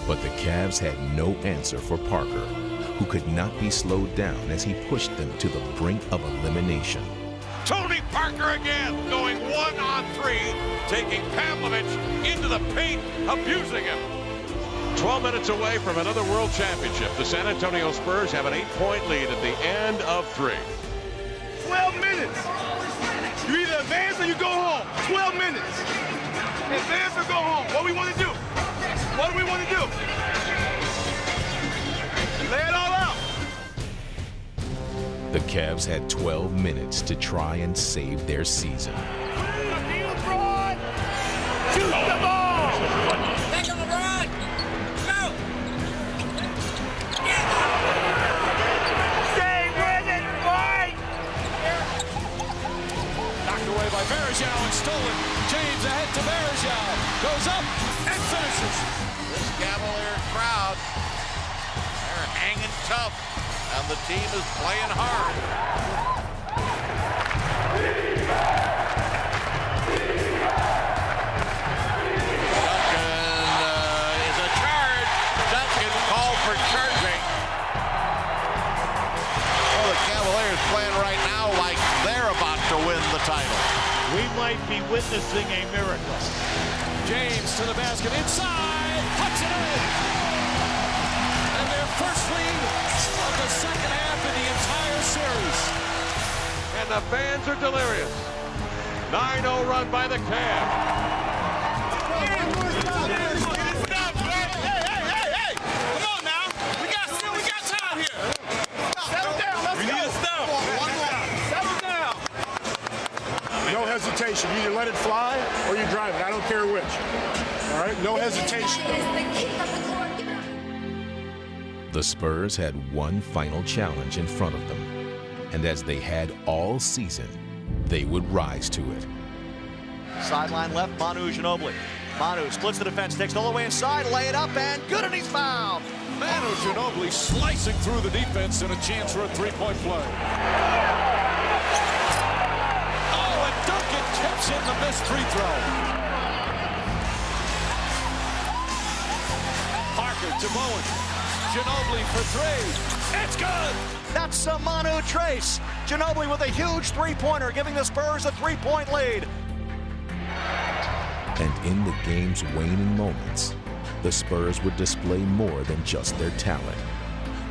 But the Cavs had no answer for Parker, who could not be slowed down as he pushed them to the brink of elimination. Tony Parker again, going 1-on-3, taking Pavlovich into the paint, abusing him. 12 minutes away from another world championship. The San Antonio Spurs have an 8-point lead at the end of 3. 12 minutes. You either advance or you go home. 12 minutes. Advance or go home. What do we want to do? What do we want to do? Lay it all out. The Cavs had 12 minutes to try and save their season. LeBron! Shoot the ball! Take him, LeBron! Go! Stay with it, boy! Knocked away by Varejao and stolen. James ahead to Varejao. Goes up and finishes. This Cavalier crowd, they're hanging tough, and the team is playing hard. Duncan is a charge. Duncan called for charging. Well, the Cavaliers playing right now like they're about to win the title. We might be witnessing a miracle. James to the basket inside, puts it in. And their first lead of the second half in the entire series. And the fans are delirious. 9-0 run by the Cavs. Hey! Come on now. We got time here. Settle down. Let's go. Settle down. No hesitation. You either let it fly or you drive it. I don't care which. All right? No hesitation. The Spurs had one final challenge in front of them, and as they had all season, they would rise to it. Sideline left, Manu Ginobili. Manu splits the defense, takes it all the way inside, lay it up, and good, and he's fouled. Manu Ginobili slicing through the defense and a chance for a three-point play. Oh, and Duncan tips in the missed free throw. Parker to Bowen. Ginobili for three. It's good. That's a Manu Trace. Ginobili with a huge three-pointer, giving the Spurs a three-point lead. And in the game's waning moments, the Spurs would display more than just their talent.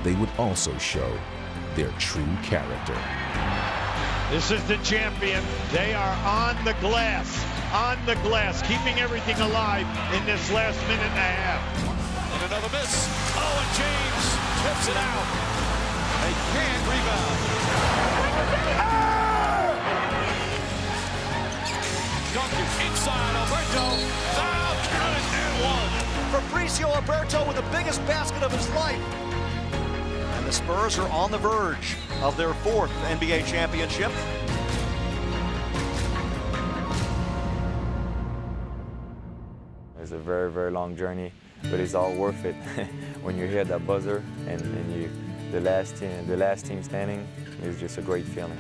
They would also show their true character. This is the champion. They are on the glass, keeping everything alive in this last minute and a half. And another miss. Oh, and James tips it out. They can't rebound. Duncan inside, Alberto. Foul, count it, and one. Fabricio Alberto with the biggest basket of his life. And the Spurs are on the verge of their 4th NBA championship. It's a very, very long journey, but it's all worth it. When you hear that buzzer and the last team standing, it's just a great feeling.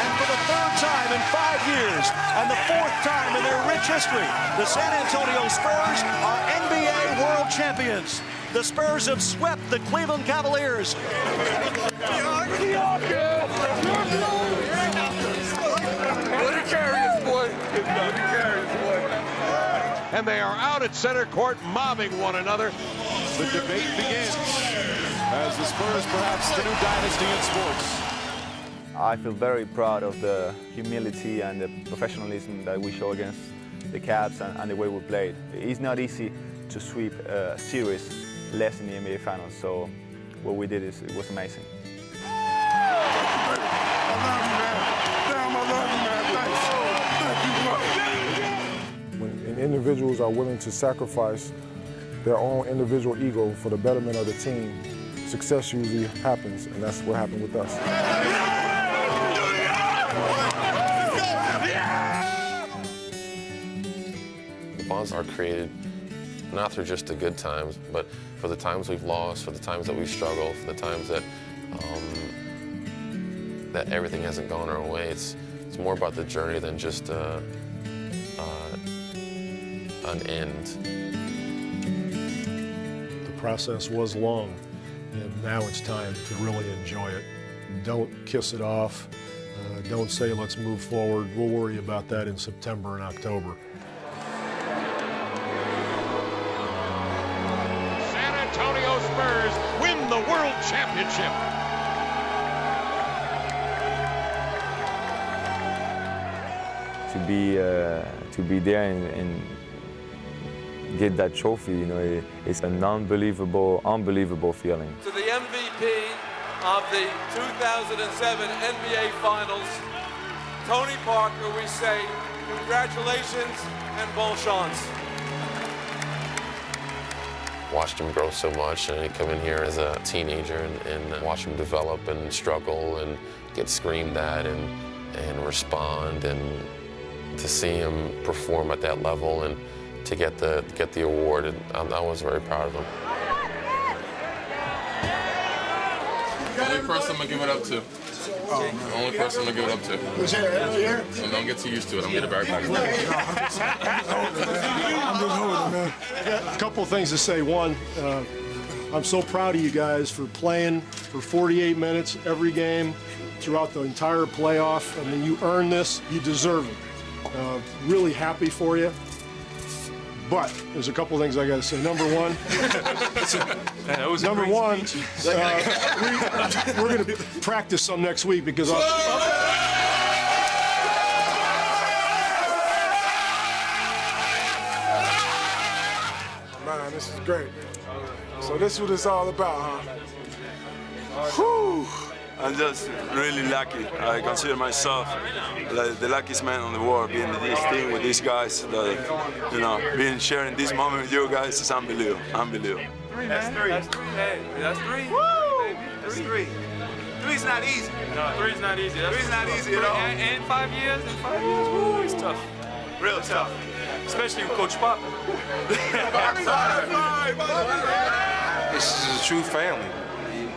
And for the 3rd time in 5 years, and the 4th time in their rich history, the San Antonio Spurs are NBA World Champions. The Spurs have swept the Cleveland Cavaliers. And they are out at center court mobbing one another. The debate begins as the Spurs, perhaps the new dynasty in sports. I feel very proud of the humility and the professionalism that we show against the Cavs and the way we played. It's not easy to sweep a series less in the NBA Finals, so what we did it was amazing. When individuals are willing to sacrifice their own individual ego for the betterment of the team, success usually happens, and that's what happened with us. The bonds are created not through just the good times, but for the times we've lost, for the times that we've struggled, for the times that that everything hasn't gone our way. It's more about the journey than just an end. The process was long, and now it's time to really enjoy it. Don't kiss it off. Don't say, let's move forward. We'll worry about that in September and October. San Antonio Spurs win the World Championship. To be there and get that trophy, you know, it's an unbelievable feeling. To the MVP of the 2007 NBA Finals, Tony Parker, we say congratulations and bon chance. Watched him grow so much, and he come in here as a teenager and watch him develop and struggle and get screamed at and respond, and to see him perform at that level and to get the award, and I was very proud of him. The only person I'm gonna give it up to. The only person I'm gonna give it up to. So don't get too used to it. I'm gonna get it right back. I'm just holding, man. I got a couple things to say. One, I'm so proud of you guys for playing for 48 minutes every game throughout the entire playoff. I mean, you earned this. You deserve it. Really happy for you. But there's a couple things I got to say. Number one, we're going to practice some next week because Man, this is great. So this is what it's all about, huh? Whew. I'm just really lucky. I consider myself like the luckiest man on the world, being in this team with these guys. That, you know, being sharing this moment with you guys is unbelievable. Unbelievable. That's three. That's three. Hey, that's three. Woo! That's three. Three's not easy. No, three's not easy. Three's not easy at all. And 5 years. In 5 years, woo, it's tough. real tough, especially with Coach Pop. This is a true family.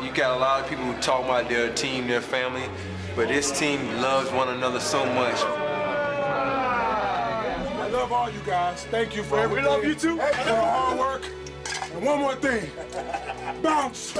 You got a lot of people who talk about their team, their family, but this team loves one another so much. I love all you guys. Thank you for everything. We love you too. For the hard work. And one more thing, bounce.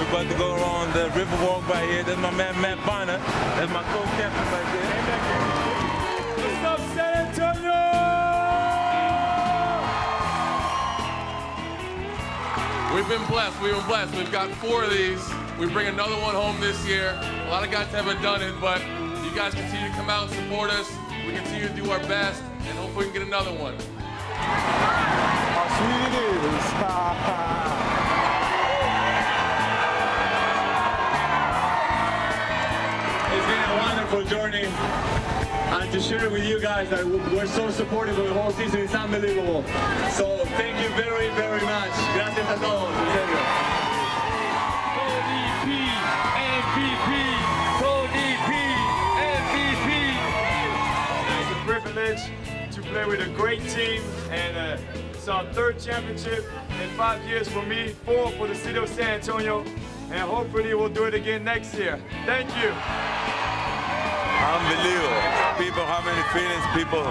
About to go on the river walk right here. That's my man Matt Bonner. That's my co-captain right there. What's up, San Antonio? We've been blessed. We've been blessed. We've got 4 of these. We bring another one home this year. A lot of guys haven't done it, but you guys continue to come out and support us. We continue to do our best, and hopefully we can get another one. How sweet it is. It's been a wonderful journey, and to share with you guys that we're so supportive of the whole season, it's unbelievable. So thank you very, very much. Gracias a todos. En serio. It's a privilege to play with a great team, and it's our 3rd championship in 5 years for me, 4 for the city of San Antonio, and hopefully we'll do it again next year. Thank you. Unbelievable. People have many feelings. People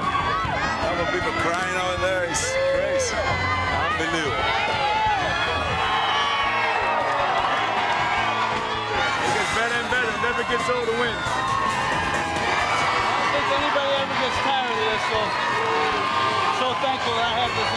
crying over there. It's crazy. Unbelievable. It gets better and better. It never gets old to win. I don't think anybody ever gets tired of this, so thankful that I have this